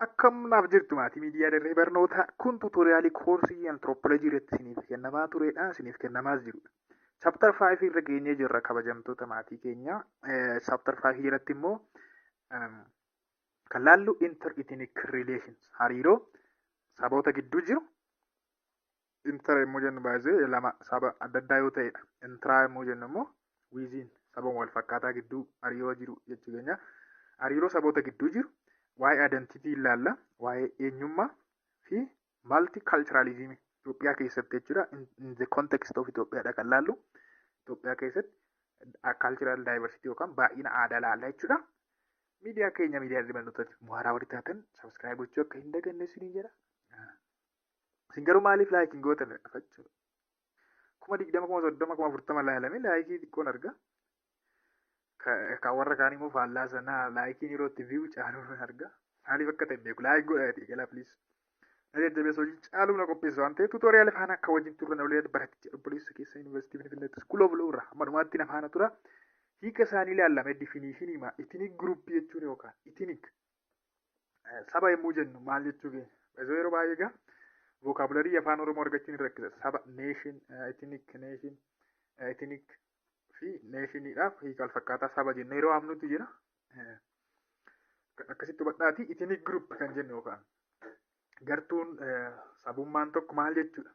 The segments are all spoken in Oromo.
Akkam naaf jirtu maatii miidiyaa dirree barnootaa kun tuutoriyaalii koorsii antiroopoolojii irratti isiniif kennamaa turedha. Isiniif kennamaas jirudha. Chaaptar 5 irra geenyee jirra kabajamtoota maatii keenya. Chaaptar 5 jalatti immoo kan laallu inter-ethnic relations hariiroo saboota gidduu jiru. Inter immoo jennu baay'ee lama saba adda addaa yoo ta'edha. Intra immoo jennu immoo wiiziin saba wal fakkaataa gidduu hariiroo jiru jechuu keenya. Hariiroo saboota gidduu jiru. Waa'ee identity ilaalla, waa'ee eenyummaa fi multiculturalism Itoophiyaa keessatti jechuudha. In the context of Itoophiyaadha kan laallu. Itoophiyaa keessatti cultural diversity yookaan baay'ina aadaa ilaalla jechuudha. Miidiyaa keenya miidiyaa barnootaatti mooraa walitti taatan subscribe gochuu akka hin daganne isiniin jedha. Isin garuu maaliif laayikiin gootan afachuu? 20,000, 30,000, 40,000 laalame laayikii xiqqoon arga. Kan warra kaan immoo faallaa sanaa laayikiin yeroo itti view caaluun arga. Maaliif akka ta'e beeku laayik godhate eegala please. Na jajjabeessa hojii caaluu na qopheessa waan ta'eef tuutoriyaal afaan akka wajjin turre na ulee baraticha obboleessa keessa yuunivarsiitii Finfinneetti school of law irra amma dhumaatti na faana tura. Hiika isaanii ilaalame definition hima ethnic group jechuun yookaan ethnic saba yommuu jennu maal jechuu keenya. Bazoo yeroo baay'ee egaa vocabulary afaan Oromoo argachuun hin rakkisa. Saba nation ethnic fi neeshiniidhaaf hiika wal fakkaataa saba jenna yeroo amnutu jira. Akkasitti hubadhaati ethnic group kan jennu yookaan gartuun sabummaan tokko maal jechuudha.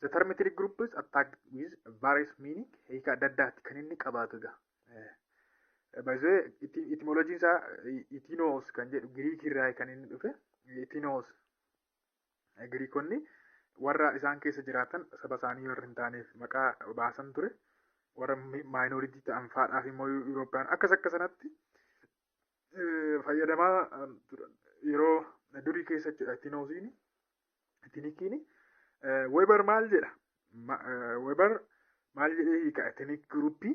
The term ethnic group is attacked with various meaning hiika adda addaatti kan inni qabaatu egaa. Baay'ee etymology isaa ethnos kan jedhu Giriik irraa kan inni dhufe. Ethnos Giriikonni warra isaan keessa jiraatan saba isaanii warra hin taaneef maqaa baasan ture. Warra minority ta'an faadhaaf immoo Eurooppiyaan akkas akka sanatti fayyadamaa yeroo durii keessa jechuudha. Etinikiin Weber maal jedha? Weber maal jedhee hiika ethnic groupii?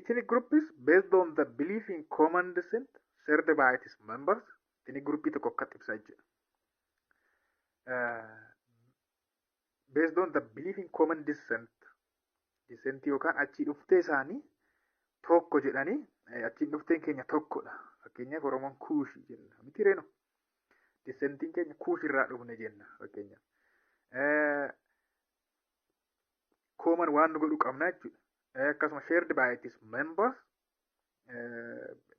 Ethnic group is based on the belief in common descent shared by its members. Ethnic groupii tokko akkatti ibsaa jechuudha. Based on the belief in common descent. Disentii yookaan achii dhuftee isaanii tokko jedhanii achiin dhufteen keenya tokkodha. Fakkeenyaaf Oromoon kuushii jenna. Miti reeno. Disentiin keenya kuushirraa dhufne jenna fakkeenyaaf. Kooman waan nu godhu qabna jechuudha. Akkasuma shared by its members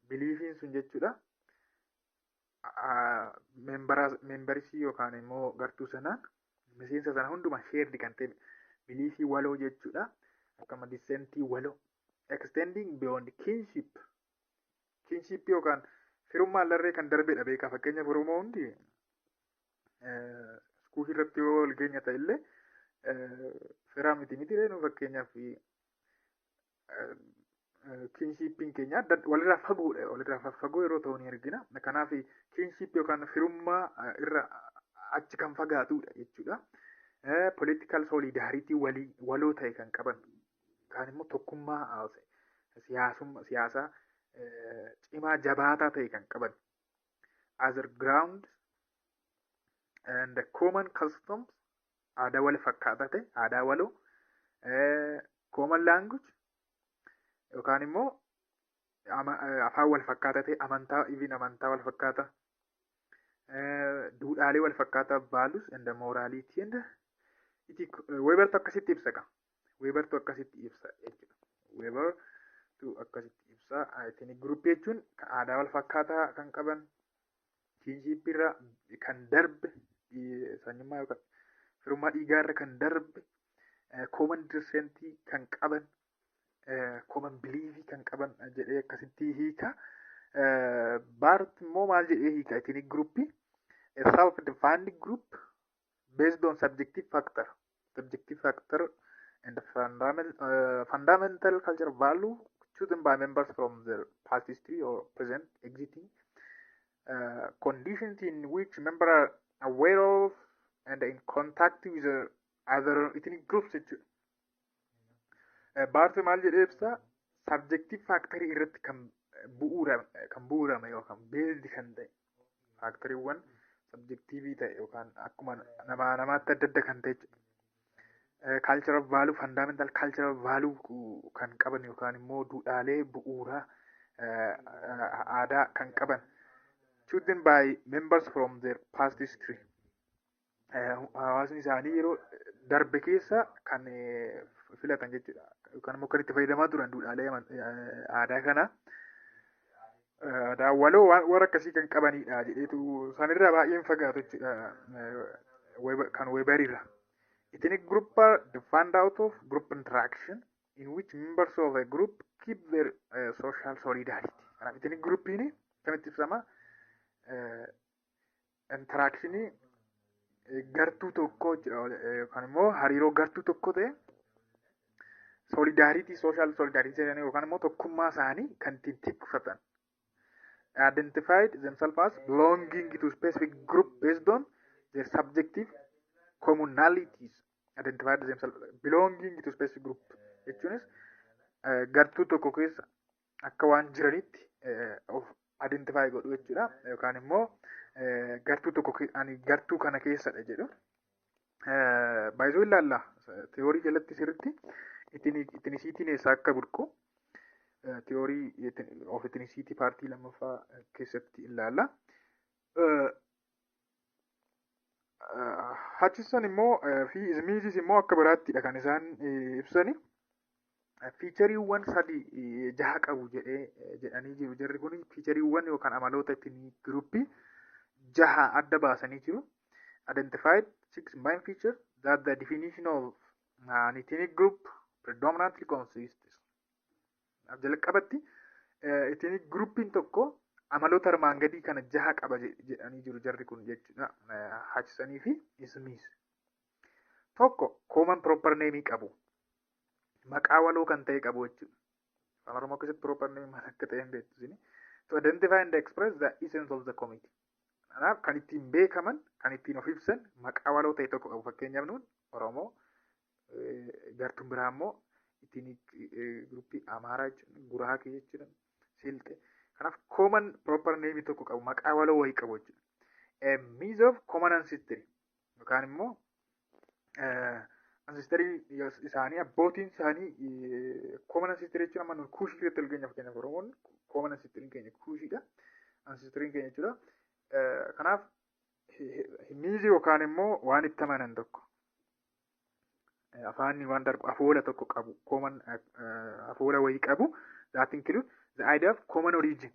biliifiin sun jechuudha. Memberisii yookaan immoo gartuu sanaan miseensa sana hundumaa shared kan ta'e biliifii waloo jechuudha. Akkama dissentii waloo extending beyond kinship yookaan firummaa illee kan darbedha beekaa. Fakkeenyaaf Oromoo hundi iskuulii irratti yoo wal geenya ta'e illee firaa miti reenu fakkeenyaaf kinshiippiin keenya walirraa fagoodha. Walirraa fagoo yeroo ta'u ni argina. Kanaaf kinshiip yookaan firummaa irra achi kan fagaatudha jechuudha. Political solidarity waloo ta'e kan qaban. Kaan immoo tokkummaa siyaasaa cimaa jabaataa ta'e kan qaban. Other grounds and the common customs aadaa wal fakkaataa ta'e aadaa waloo. Common language yookaan immoo afaan wal fakkaataa ta'e amantaa wal fakkaataa. Duudhaalee wal fakkaataa values and morality and Webertu akkasitti ibsa qaba. Webertu akkasitti ibsa jechuudha. Webertu akkasitti ibsa. Ethnic group jechuun aadaa wal fakkaataa kan qaban, kinship irra kan darbe, sanyummaa yookaan firummaa dhiigaarra kan darbe, common descent kan qaban, common belief kan qaban jedhee akkasitti hiika. Baart immoo maal jedhee hiika ethnic group? A self-defined group based on subjective factor and fundamental cultural value chosen by members from their past history or present existing conditions in which members are aware of and in contact with other ethnic groups. Baartu maal jedhee ibsa? Subjective factor irratti kan bu'uurame yookaan based kan ta'e factoriiwwan subjectivii ta'e yookaan akkuma namaatti adda adda kan ta'e cultural value fundamental cultural value kan qaban yookaan immoo duudhaalee bu'uuraa aadaa kan qaban chosen by members from their past history. Hawaasni isaanii yeroo darbe keessa kan filatan jechuudha. Yookaan immoo kan itti fayyadamaa turan duudhaalee aadaa kana. Waloo warra akkasii kan qabanidha jedheetu sanirraa baay'een fagaatu jechuudha. Kan weebarirra. Ethnic group are defined out of group interaction in which members of a group keep their social solidarity. Kanaaf ethnic groupiin kamitti ibsama? Interactionii gartuu tokko yookaan immoo hariiroo gartuu tokko ta'e solidarity, social solidarity yookaan immoo tokkummaa isaanii kan ittiin tikfatan. Identified themselves as belonging to specific group based on their subjective commonalities. Identified themselves belonging to specific group jechuunis gartuu tokko keessa akka waan jiranitti of identify godhu jechuudha. Yookaan immoo gartuu tokko ani gartuu kana keessadha jedhu. Baay'isuu ilaalla teorii jalatti sirriitti ittinisiitiin eessaa akka burqu teorii of ittinisiitii paartii lammaffaa keessatti ilaalla. Hutchinson immoo fi Smithis immoo akka biraattidha kan isaan ibsani. Fiichariiwwan sadii jaha qabu jedhanii jiru. Jarri kun fiichariiwwan yookaan amaloota ittiin giruuppii jaha adda baasanii jiru. Identified 6 main features that the definition of an ethnic group predominantly consists. Jalqabatti ethnic groupin tokko amaloota armaan gadii kana jaha qaba jedhanii jiru jarri kun jechuudha. Hutchisonii fi Smith. Tokko common proper name qabu. Maqaa waloo kan ta'e qabu jechuudha. Afaan Oromoo keessatti proper name maal akka ta'e hin beektu. To identify and express the essence of the committee. Kanaaf kan ittiin beekaman, kan ittiin of ibsan maqaa waloo ta'e tokko qabu. Fakkeenyaaf nuun Oromoo, gartuun biraa immoo ittiin gruppii Amaaraa jechuudha, Guraagee jechuudha, Silxee. Kanaaf common proper name tokko qabu, maqaa waloo wayii qabu jechuudha. A means of common ancestry yookaan immoo ancestry isaanii abbootiin isaanii common ancestry jechuun amma nuyi kuushii irratti argina fakkeenyaaf Oromoon common ancestry keenya kuushiidha. Ancestry keenya jechuudha. Kanaaf miizi yookaan immoo waan itti amanan tokko afaanni waan darbu afoola tokko qabu common afoola wayii qabu that include the idea of common origin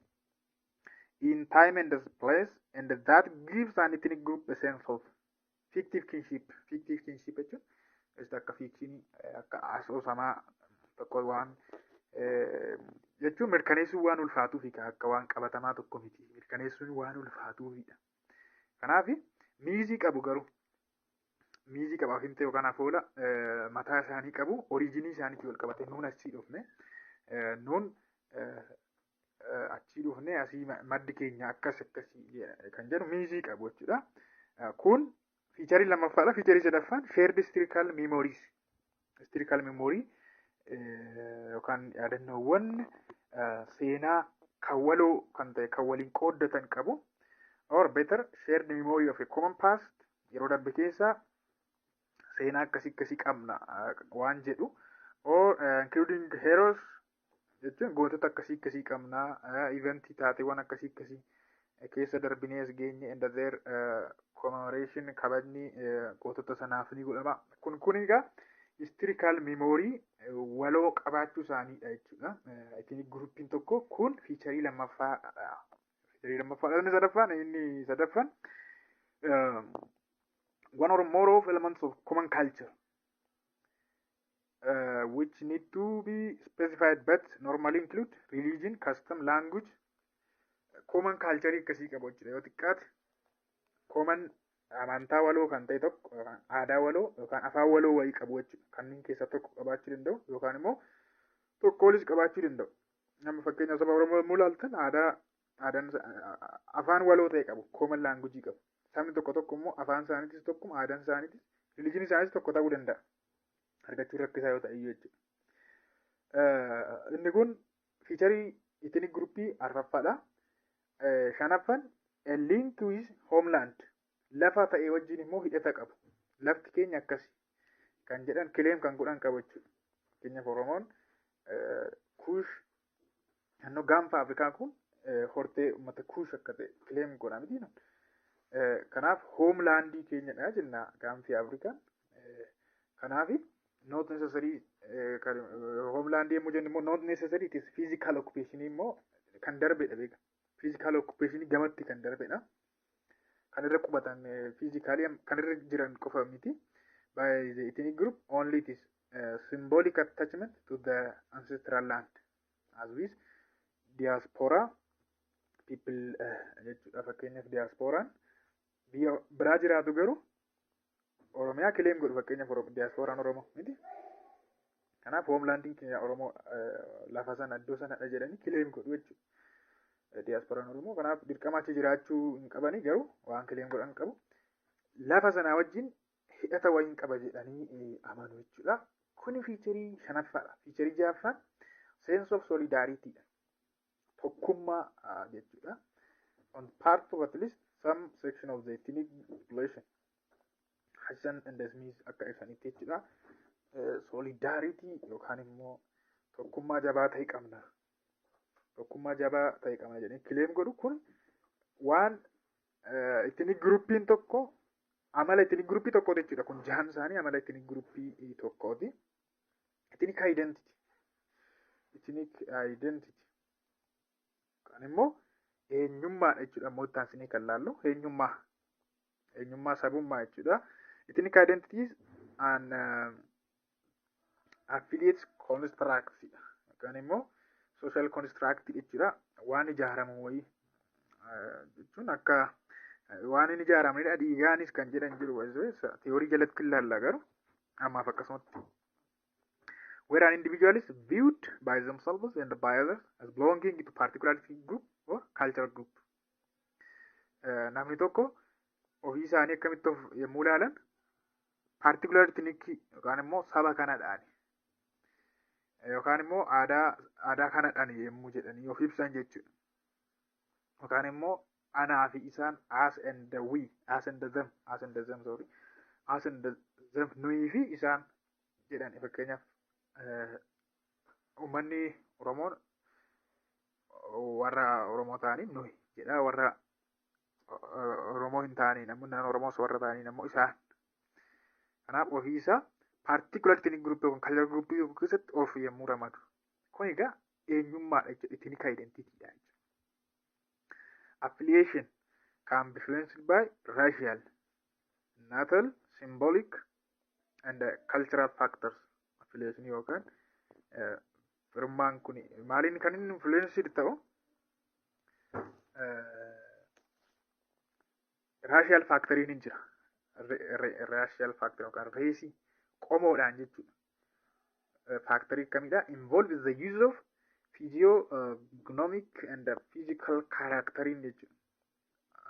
in time and place and that gives an ethnic group a sense of fictive kinship jechuun akka fiikshinii akka asoosamaa tokko waan jechuun mirkaneessuun waan ulfaatuufi akka waan qabatamaa tokko miti mirkaneessuun waan ulfaatuufidha. Kanaaf miizii qabu garuu miizii qabaaf hin ta'e yookaan afoola mataa isaanii qabu oriijinii isaaniitti wal qabate nuun achii dhufne nuun achii dhufne asii maddi keenya akkasii kan jedhu miizii qabu jechuudha. Kun fiicharii lammaffaadha. Fiicharii sadaffaan shared historical memories. Historical memory yookaan yaadannoowwan seenaa kan waloo kan ta'e kan waliin qooddatan qabu. Or better shared memory of a common past yeroo darbe keessa seenaa akkasii qabna waan jedhu. Or including heroes jechuun gootota akkasii qabna eventii taateewwan akkasii keessa darbinee as geenye and their commemoration kabajni gootota sanaaf ni godhama. Kun egaa historical memory waloo qabaachuu isaaniidha jechuudha. Ethnic groupin tokko kun fiicharii lammaffaadha. Fiicharii lammaffaan inni sadaffaan one or more of elements of common culture which need to be specified but normally include religion, custom, language. Common culture akkasii qabu jechuudha. Yoo xiqqaate common amantaa waloo kan ta'e tokko aadaa waloo yookaan afaan waloo wayii qabu jechuudha. Kanneen keessaa tokko qabaachuu danda'u yookaan immoo tokkoolis qabaachuu danda'u. Nama fakkeenyaaf saba Oromoo yommuu ilaaltan aadaan afaan waloo ta'e qabu common language qabu. Sabni tokko immoo afaan isaaniitis tokkuma aadaan isaaniitis religion isaaniis tokko ta'uu danda'a. Argachuu rakkisaa yoo ta'e jechuudha. Inni kun fiicharii ethnic groupii arfaffaadha. Shanaffaan a link to his homeland. Lafa ta'e wajjin immoo hidhata qabu. Lafti keenya akkasi kan jedhan kileem kan godhan qabu jechuudha. Fakkeenyaaf Oromoon kuush naannoo gaanfa Afrikaa kun hortee uummata kuush akka ta'e kileem godha miti. Kanaaf hoomlaandii keenyadha jenna gaanfi Afrikaan. Kanaaf not necessary hoomlaandii yommuu jennu immoo not necessary it is physical occupation immoo kan darbedha beeka. Physical occupation gamatti kan darbedha. Kan irra qubatan physically kan irra jiran qofa miti. By the ethnic group only it is symbolic attachment to the ancestral land. As with diaspora people jechuudha fakkeenyaaf diasporaan biyya biraa jiraatu garuu Oromiyaa kileem godhu fakkeenyaaf diasporaan Oromoo miti. Kanaaf hoomlaandiin keenya Oromoo lafa sana iddoo sanadha jedhanii kileem godhu jechuudha. Diasporaan Oromoo kanaaf dirqama achi jiraachuu hin qabani garuu waan kileem godhan qabu. Lafa sanaa wajjin hidhata wayii qaba jedhanii amanu jechuudha. Kuni fiicharii shanaffaadha. Fiicharii ja'affaan sense of solidarity dha. Tokkummaa jechuudha. On part of at least some section of the ethnic population. Hassan and Smith akka ibsanitti jechuudha. Solidarity yookaan immoo tokkummaa jabaa ta'e qabna. Tokkummaa jabaa ta'e qabna jedhanii kileem godhu kun waan ethnic groupiin tokko amala ethnic groupii tokkooti jechuudha. Kun jahan isaanii amala ethnic groupii tokkooti. Ethnic identity. Ethnic identity. Kan immoo eenyummaa jechuudha. Mootaan isinii kan laallu eenyummaa. Eenyummaa sabummaa jechuudha. Ethnic identities and affiliates construct. Kan immoo social construct jechuudha. Waan ijaaramu wayii jechuun akka waan inni ijaaramnedha. Dhiigaanis kan jedhan jiru theorii jalatti ilaalla garuu ammaaf akkasumatti. Where an individual is viewed by themselves and by others as belonging to particular group or cultural group. Namni tokko ofii isaanii akkamitti of yommuu ilaalan particular ethnic yookaan immoo saba kanadhaani. Yookaan immoo aadaa kanadhaani yommuu jedhanii of ibsan jechuudha. Yookaan immoo anaa fi isaan as and the we, as and the them, sorry, as and the them nuyi fi isaan jedhan fakkeenyaaf uummanni Oromoon warra Oromoo ta'anii nuyi jedha warra Oromoo hin ta'anii namoonni Oromoos warra ta'anii ammoo isaan. Kanaaf ofii isaa particular ethnic group yookaan cultural group keessatti of yommuu ramadu. Kun egaa eenyummaadha jechuudha. Ethnic identity dha jechuudha. Affiliation can be influenced by racial, natal, symbolic, and cultural factors. Affiliation yookaan firummaan kun maaliin kan inni influenced ta'u racial factoriin hin jira. Racial factor yookaan reesii qomoodhaan jechuudha. Factorii akkamidha? Involve the use of physiognomic and physical characterin jechuudha.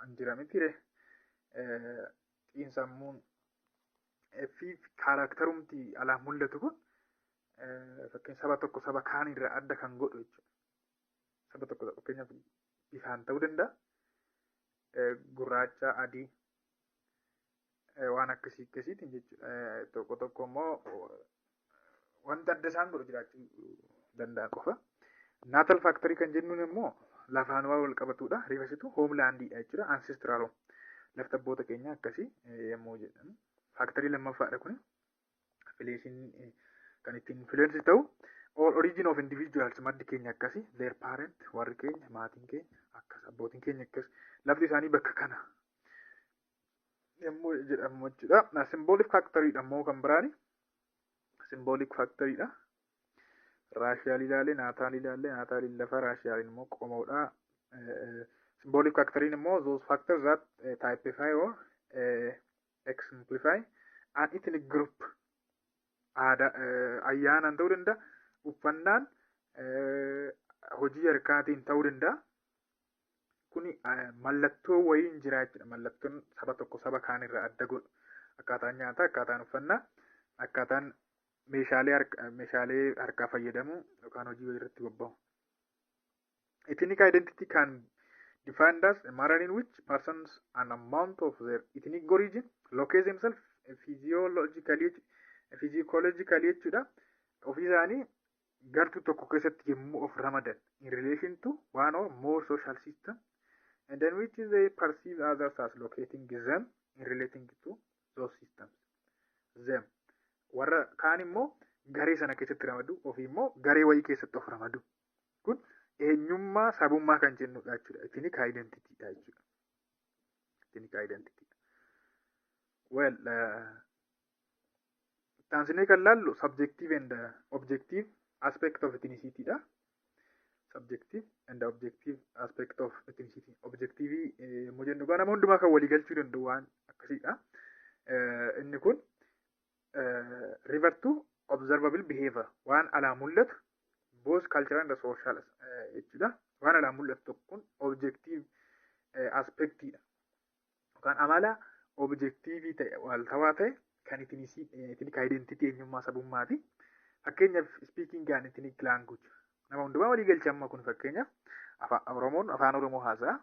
Anjira mitire xiinsammuun fi kaaraakterumti alaa mul'atu kun fakkeenya saba tokko saba kaan irraa adda kan godhu jechuudha. Saba tokko fakkeenyaaf bifaan ta'uu danda'a. Gurraacha, adii waan akkasiitiin jechuudha. Tokko tokko immoo wanta adda isaan godhu jiraachuu danda'a qofa. Natal factory kan jennuun immoo lafaan waa wal qabatudha. Rifasitu hoomlaandiidha jechuudha. Ancestral home. Lafti abboota keenya akkasii yommuu jedhamu. Factory lammaffaadha kun. Affiliation kan ittiin influence ta'u. All origin of individuals maddi keenya akkasii. Their parent, warri keenya, maatiin keenya akkas, abbootiin keenya akkas. Lafti isaanii bakka kana yommuu jedhamu jechuudha. Symbolic factoryidha immoo kan biraani. Symbolic factoryidha. Raashiyaal ilaalee, naataal ilaalee, naataaliin lafa, raashiyaaliin immoo qomoodha. Symbolic factoryin immoo those factors that typify or exemplify an ethnic group. Ayyaanaan ta'uu danda'a, uffannaan, hojii harkaatiin ta'uu danda'a. Kuni mallattoo wayiin jira jechuudha. Mallattoon saba tokko saba kaan irraa adda godhu. Akkaataan nyaataa, akkaataan uffannaa, akkaataan meeshaalee harkaa fayyadamu yookaan hojii wayii irratti bobba'u. Ethnic identity can defined as a manner in which persons an amount of their ethnic origin locate themselves physiologically jechuudha. Ofii isaanii gartuu tokko keessatti yommuu of ramadan in relation to one or more social system and then which is they perceive others as locating them in relating to those systems. Them warra kaan immoo garee sana keessatti ramadu ofii immoo garee wayii keessatti of ramadu. Kun eenyummaa sabummaa kan jennudha jechuudha. Ethnic identity dha jechuudha. Ethnic identity. Well, taansinee kan laallu subjective and objective aspect of ethnicity dha. Subjective and objective aspect of ethnicity. Objective immoo jennu nama hundumaa kan walii galchuu danda'u waan akkasiidha. Inni kun refer to observable behavior waan alaa mul'atu both cultural and social jechuudha. Waan alaa mul'atu tokkoon objective aspectidha. Yookaan amala objective ta'e waltawaa ta'e kan ethnic identity eenyummaa sabummaati. Fakkeenyaaf speaking an ethnic language nama hundumaa walii galcha amma kun fakkeenyaaf Oromoon afaan Oromoo haasa'a.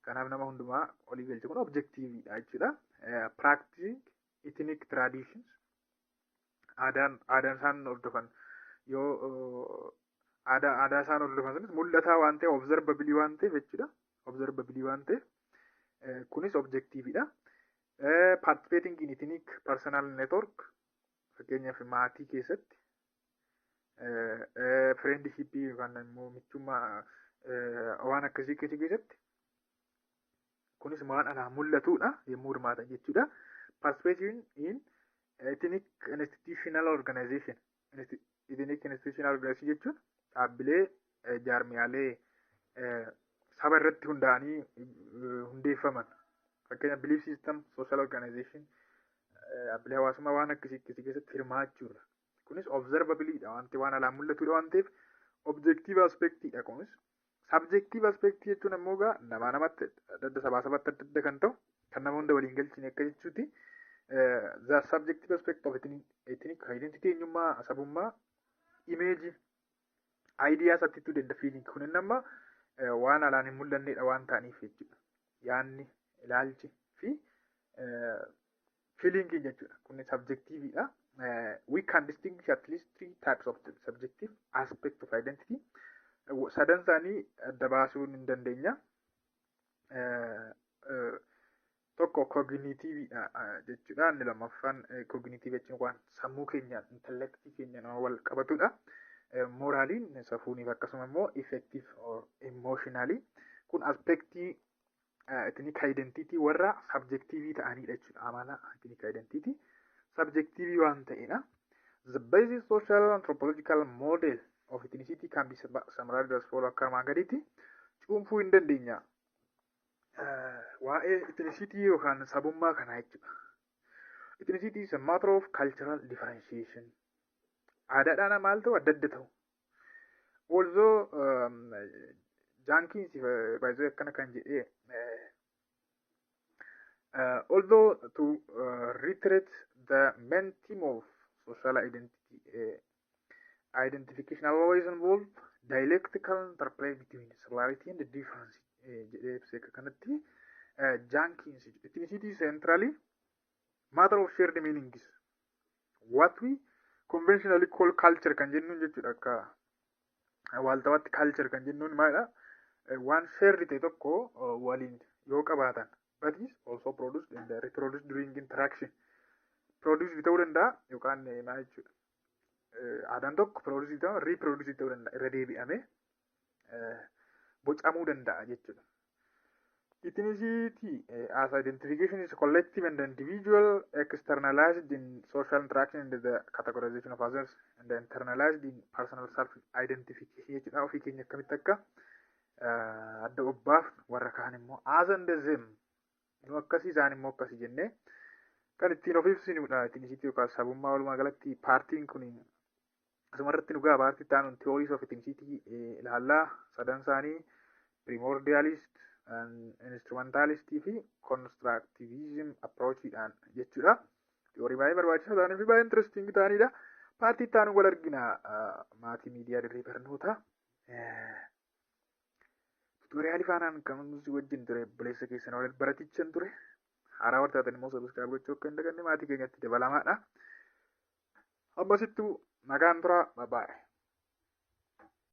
Kanaaf nama hundumaa walii galcha kun objectiveidha jechuudha. Practicing ethnic traditions aadaan isaan hordofan yoo aadaa isaan hordofan sunis mul'ataa waan ta'e observabilii waan ta'eef jechuudha. Observabilii waan ta'eef kunis objectiveidha. Participating in ethnic personal network fakkeenyaaf maatii keessatti friendship yookaan immoo michummaa waan akkasii keessatti kunis waan alaa mul'atudha yommuu hirmaatan jechuudha. Participation in ethnic institutional organization. Ethnic institutional organization jechuun dhaabbilee jaarmiyaalee saba irratti hundaa'anii hundeeffaman. Fakkeenyaaf belief system, social organization, dhaabbilee hawaasummaa waan akkasii keessatti hirmaachuudha. Kunis observabiliidha wanti waan alaa mul'atudha waan ta'eef objective aspectidha kunis. Subjective aspect jechuun ammoo nama namatti adda sabatti adda kan ta'u kan nama hunda waliin galchine akka jechuuti. The subjective aspect of ethnic identity eenyummaa sabummaa image ideas attitude and feeling kun nama waan alaan hin mul'annedha waan ta'aniif jechuudha. Yaanni ilaalchi fi feeling jechuudha. Kun subjectiveidha. We can distinguish at least 3 types of subjective aspect of identity. Sadan isaanii adda baasuu hin dandeenya. Tokko cognitive jechuudha. Inni lammaffaan cognitive jechuun waan sammuu keenyaan intellectii keenyaan wal qabatudha. Moraaliin safuuniif akkasuma immoo effective or emotionally kun aspektii ethnic identity warra subjective ta'anidha jechuudha. Amala ethnic identity subjective waan ta'edha. The basic social anthropological model of ethnicity can be summarized as follows akka armaan gadiitti cuunfuu hin dandeenya. Waa'ee ethnicity yookaan sabummaa kanaa jechuudha. Ethnicity is a matter of cultural differentiation. Aadaadhaan maal ta'u adda adda ta'u. Although Jenkins baay'ee akkana kan jedhee although to reiterate the main theme of social identity identification always involve dialectical interplay between similarity and difference. Kanatti Jenkins ethnicity is centrally matter of shared meanings. What we conventionally call culture kan jennuun jechuudha. Akka waaltawatti culture kan jennuun maalidha? Waan shared ta'e tokko waliin yoo qabaatan but is also produced and reproduced during interaction. Produced ta'uu danda'a yookaan maal jechuudha? Aadaan tokko produce ta'uu reproduce ta'uu danda'a irra deebi'amee bocamuu danda'a jechuudha. Ethnicity as identification is collective and individual, externalized in social interaction and the categorization of others, and internalized in personal self-identification jechuudha. Ofii keenya akkamitti akka adda obbaaf warra kaan immoo as and them nu akkasii isaan immoo akkasii jennee kan ittiin of ibsinudha. Ethnicity yookaan sabummaa walumaa galatti paartiin kun asumarratti dhugaa paartii ta'an theories of ethnicity ilaallaa sadan isaanii primordialist and instrumentalist fi constructivism approachidhaan jechuudha. Theory baay'ee barbaachisaa ta'anii fi baay'ee interesting ta'anidha. Paartii ta'an wal argina maatii miidiyaa dirree barnoota. Tutoriaalii faanaan kan nuti wajjin ture buleessa keessan wal baratichan ture. Haaraa wartaatan immoo subscribe gochuu akka hin daganne maatii keenyatti dabalamaadha. Ammasitti nagaan tura. Bye bye.